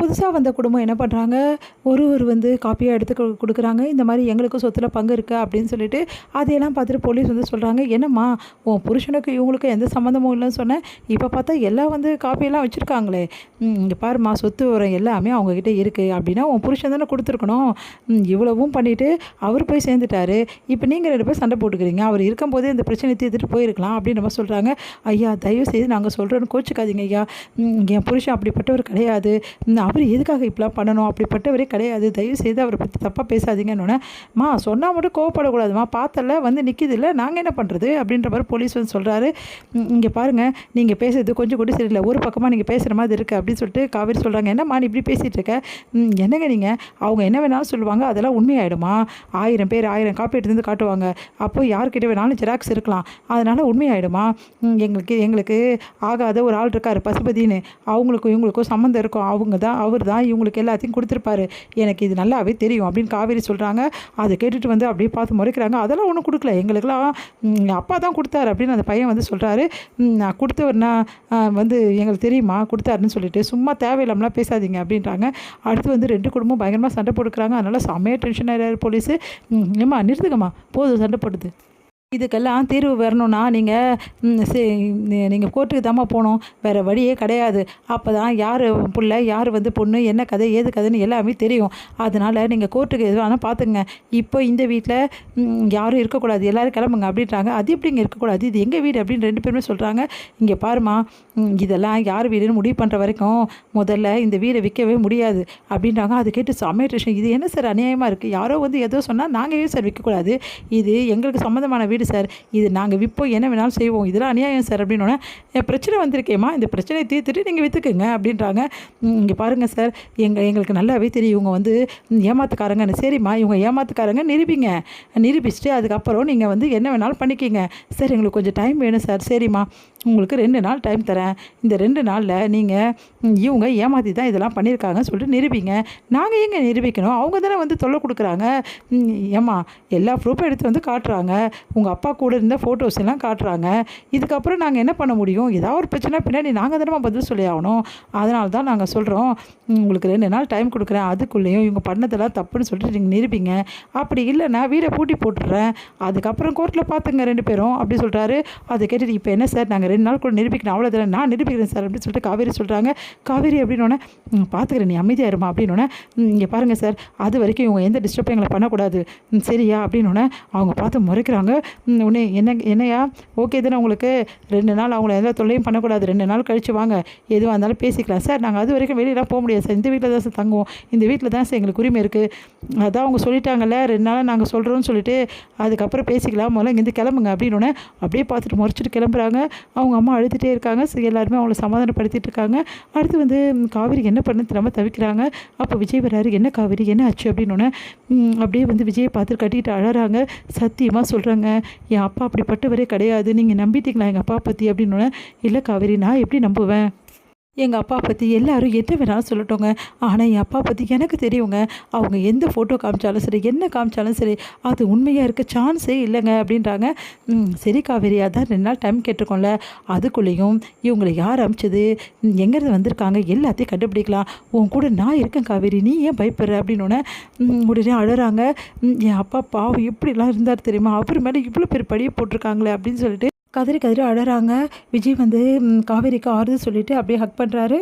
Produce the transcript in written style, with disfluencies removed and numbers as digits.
புதுசா வந்த குடும்பம் என்ன பண்றாங்க, ஒரு வந்து காப்பியா எடுத்து குடுக்குறாங்க. இந்த மாரி எங்களுக்கும் சொத்துல பங்கு இருக்கு அப்படின்னு சொல்லிட்டு, அதையெல்லாம் பார்த்துட்டு போலீஸ் வந்து சொல்றாங்க, "என்னம்மா உன் புருஷனுக்கும் இவங்களுக்கும் எந்த சம்மந்தமும் இல்லன்னு சொன்னேன். இப்ப பார்த்தா எல்லாம் வந்து காப்பியெல்லாம் வச்சிருக்காங்களே! இங்க பாரும்மா சொத்து விவரம் எல்லாமே அவங்க கிட்ட இருக்கு. அப்படின்னா உன் புருஷன் தானே குடுத்துருக்கணும். இவ்வளவும் பண்ணிட்டு அவர் போய் சேர்ந்துட்டாரு. இப்ப நீங்க 2 பேரும் சண்டை போட்டுக்கிறீங்க. அவர் இருக்கும்போதே இந்த பிரச்சனைய தீர்த்துட்டு போயிருக்கலாம்." அப்படின்னு நம்ம சொல்றாங்க. "ஐயா தயவு செய்து நாங்க சொல்றோன்னு கோச்சுக்காதீங்க ஐயா. என் புருஷன் அப்படிப்பட்டவர் கிடையாது. அவர் எதுக்காக இப்படிலாம் பண்ணணும்? அப்படிப்பட்டவரே கிடையாது. தயவுசெய்து அவரை பற்றி தப்பாக பேசாதீங்கன்னொன்னே, "ம்மா சொன்னா மட்டும் கோவப்படக்கூடாதும்மா. பார்த்தல்ல வந்து நிற்கிதுல்ல, நாங்க என்ன பண்ணுறது?" அப்படின்ற மாரி போலீஸ் வந்து சொல்கிறாரு. "இங்கே பாருங்க, நீங்க பேசுறது கொஞ்சம் கூட சரியில்ல. ஒரு பக்கமா நீங்க பேசுகிற மாதிரி இருக்குது." அப்படின்னு சொல்லிட்டு காவேரி சொல்கிறாங்க. "என்னம்மா நீ இப்படி பேசிகிட்டு இருக்க? என்னங்க நீங்க? அவங்க என்ன வேணாலும் சொல்லுவாங்க. அதெல்லாம் உண்மையாயிடுமா? 1000 பேர் 1000 காப்பி எடுத்து வந்து காட்டுவாங்க. அப்போ யார்கிட்ட வேணாலும் ஜெராக்ஸ் இருக்கலாம். அதனால் உண்மையாயிடுமா? எங்களுக்கு எங்களுக்கு ஆகாத ஒரு ஆள் இருக்காரு பசுபதின்னு. அவங்களுக்கும் இவங்களுக்கும் சம்மந்தம் இருக்கும். அவர் தான் இவங்களுக்கு எல்லாத்தையும் கொடுத்துருப்பாரு. எனக்கு இது நல்லாவே தெரியும்." அப்படின்னு காவேரி சொல்கிறாங்க. அதை கேட்டுட்டு வந்து அப்படியே பார்த்து முறைக்கிறாங்க. "அதெல்லாம் ஒன்றும் கொடுக்கல. எங்களுக்கெல்லாம் அப்பா தான் கொடுத்தாரு." அப்படின்னு அந்த பையன் வந்து சொல்கிறாரு. "நான் கொடுத்தவர்னா வந்து எங்களுக்கு தெரியுமா கொடுத்தாருன்னு சொல்லிட்டு, சும்மா தேவையில்லாமலாம் பேசாதீங்க." அப்படின்றாங்க. அடுத்து வந்து 2 குடும்பம் பயங்கரமாக சண்டை போட்டுக்கிறாங்க. அதனால் செம்மையாக டென்ஷன் ஆகிடுறாரு போலீஸு. "ஏம்மா நிறுத்துக்கம்மா, போதும் சண்டை போடுது. இதுக்கெல்லாம் தீர்வு வரணும்னா நீங்கள் கோர்ட்டுக்கு தாம்மா போகணும். வேறு வழியே கிடையாது. அப்போ தான் யார் புள்ள, யார் வந்து பொண்ணு, என்ன கதை ஏது கதைன்னு எல்லாமே தெரியும். அதனால் நீங்கள் கோர்ட்டுக்கு எது வேணால் பார்த்துங்க. இப்போ இந்த வீட்டில் யாரும் இருக்கக்கூடாது. எல்லோரும் கிளம்புங்க." அப்படின்றாங்க. "அது எப்படிங்க இருக்கக்கூடாது? இது எங்கள் வீடு." அப்படின்னு 2 பேருமே சொல்கிறாங்க. "இங்கே பாருமா, இதெல்லாம் யார் வீடுன்னு முடிவு பண்ணுற வரைக்கும் முதல்ல இந்த வீடை விற்கவே முடியாது." அப்படின்றாங்க. அது கேட்டு செம்ம டென்ஷன். "இது என்ன சார் அநியாயமாக இருக்குது? யாரோ வந்து ஏதோ சொன்னால் நாங்கள் ஏன் சார் விற்கக்கூடாது? இது எங்களுக்கு சம்மந்தமான வீடு சார். இது நாங்கள் விற்போம், என்ன வேணாலும் செய்வோம். இதெல்லாம் அநியாயம் சார்." அப்படின்னோடனே, "பிரச்சனை வந்திருக்கேம்மா, இந்த பிரச்சனையை தீர்த்துட்டு நீங்கள் விற்றுக்குங்க." அப்படின்றாங்க. "இங்கே பாருங்கள் சார், எங்களுக்கு நல்லாவே தெரியும் இவங்க வந்து ஏமாத்துக்காரங்கன்னு." "சரிம்மா, இவங்க ஏமாத்துக்காரங்க நிரூபிங்க. நிரூபிச்சுட்டு அதுக்கப்புறம் நீங்கள் வந்து என்ன வேணாலும் பண்ணிக்கிங்க." "சார் எங்களுக்கு கொஞ்சம் டைம் வேணும் சார்." "சரிம்மா, உங்களுக்கு 2 நாள் டைம் தரேன். இந்த 2 நாளில் நீங்கள் இவங்க ஏமாற்றி தான் இதெல்லாம் பண்ணியிருக்காங்கன்னு சொல்லிட்டு நிரூபிங்க." "நாங்கள் எங்கே நிரூபிக்கணும்? அவங்க தானே வந்து தொல்லை கொடுக்குறாங்க." "ஏம்மா, எல்லா ப்ரூஃபும் எடுத்து வந்து காட்டுறாங்க. உங்கள் அப்பா கூட இருந்த ஃபோட்டோஸ் எல்லாம் காட்டுறாங்க. இதுக்கப்புறம் நாங்கள் என்ன பண்ண முடியும்? ஏதாவது ஒரு பிரச்சனை பின்னாடி நாங்கள் தானே பதில் சொல்லி ஆகணும். அதனால தான் நாங்கள் சொல்கிறோம், உங்களுக்கு 2 நாள் டைம் கொடுக்குறேன். அதுக்குள்ளேயும் இவங்க பண்ணதெல்லாம் தப்புன்னு சொல்லிட்டு நீங்கள் நிரூபிங்க. அப்படி இல்லைன்னா வீடை பூட்டி போட்டுடுறேன். அதுக்கப்புறம் கோர்ட்டில் பார்த்துங்க 2 பேரும்." அப்படி சொல்கிறாரு. அதை கேட்டுட்டு, "இப்போ என்ன சார், நாங்கள் 2 நாள் கூட நிரூபிக்கணும், அவ்வளோதானே? நான் நிரூபிக்கிறேன் சார்." அப்படின்னு சொல்லிட்டு காவேரி சொல்கிறாங்க. காவேரி அப்படின்னோடனே, "பார்த்துக்கிறேன், நீ அமைதியாக இருமா." அப்படின்னோடனே, "இங்கே பாருங்கள் சார், அது வரைக்கும் இவங்க எந்த டிஸ்டர்பும் எங்களை பண்ணக்கூடாது. சரியா?" அப்படின்னோடனே அவங்க பார்த்து முறைக்கிறாங்க. "உடனே என்னையா ஓகே தானே உங்களுக்கு? 2 நாள் அவங்கள எந்த தொல்லையும் பண்ணக்கூடாது. 2 நாள் கழிச்சு வாங்க, எதுவாக இருந்தாலும் பேசிக்கலாம்." "சார் நாங்கள் அது வரைக்கும் வெளியெலாம் போக முடியாது சார். இந்த வீட்டில் தான் சார் தங்குவோம். இந்த வீட்டில் தான் சார் எங்களுக்கு உரிமை இருக்குது. அதான் அவங்க சொல்லிட்டாங்கல்ல, 2 நாளாக நாங்கள் சொல்கிறோன்னு சொல்லிட்டு, அதுக்கப்புறம் பேசிக்கலாம். முதல்ல இங்கேருந்து கிளம்புங்க." அப்படின்னோடனே அப்படியே பார்த்துட்டு முறைச்சிட்டு கிளம்புறாங்க. அவங்க அம்மா அழுதுகிட்டே இருக்காங்க. எல்லாருமே அவங்கள சமாதானப்படுத்திட்டு இருக்காங்க. அடுத்து வந்து காவேரிக்கு என்ன பண்ணு தெரியாமல் தவிக்கிறாங்க. அப்போ விஜய் வராரு. "என்ன காவேரி, என்ன ஆச்சு?" அப்படின்னோடனே அப்படியே வந்து விஜயை பார்த்து கட்டிட்டு அழறாங்க. "சத்தியமாக சொல்கிறேங்க, என் அப்பா அப்படிப்பட்டவரே கிடையாது. நீங்கள் நம்பிட்டீங்களா எங்கள் அப்பா பற்றி?" அப்படின்னோடனே, "இல்லை காவேரி, நான் எப்படி நம்புவேன்? எங்கள் அப்பா பற்றி எல்லாரும் என்ன வேணாலும் சொல்லட்டோங்க. ஆனால் என் அப்பா பற்றி எனக்கு தெரியுங்க. அவங்க எந்த ஃபோட்டோ காமிச்சாலும் சரி, என்ன காமிச்சாலும் சரி, அது உண்மையாக இருக்க சான்ஸே இல்லைங்க." அப்படின்றாங்க. "சரி காவேரி, அதான் 2 நாள் டைம் கேட்டிருக்கோம்ல, அதுக்குள்ளேயும் இவங்களை யார் அனுப்பிச்சது, எங்கேருந்து வந்திருக்காங்க, எல்லாத்தையும் கண்டுபிடிக்கலாம். உன் கூட நான் இருக்கேன் காவேரி, நீ ஏன் பயப்படுற?" அப்படின்னோடனே உடனே அழறாங்க. "என் அப்பா பாவம் எப்படிலாம் இருந்தார் தெரியுமா? அவர் மேலே இவ்வளோ பேர் பழிய போட்டிருக்காங்களே." அப்படின்னு சொல்லிட்டு கதறி கதறி அழறாங்க. விஜய் வந்து காவேரிக்கு ஆறுதல் சொல்லிவிட்டு அப்படியே ஹக் பண்ணுறாரு.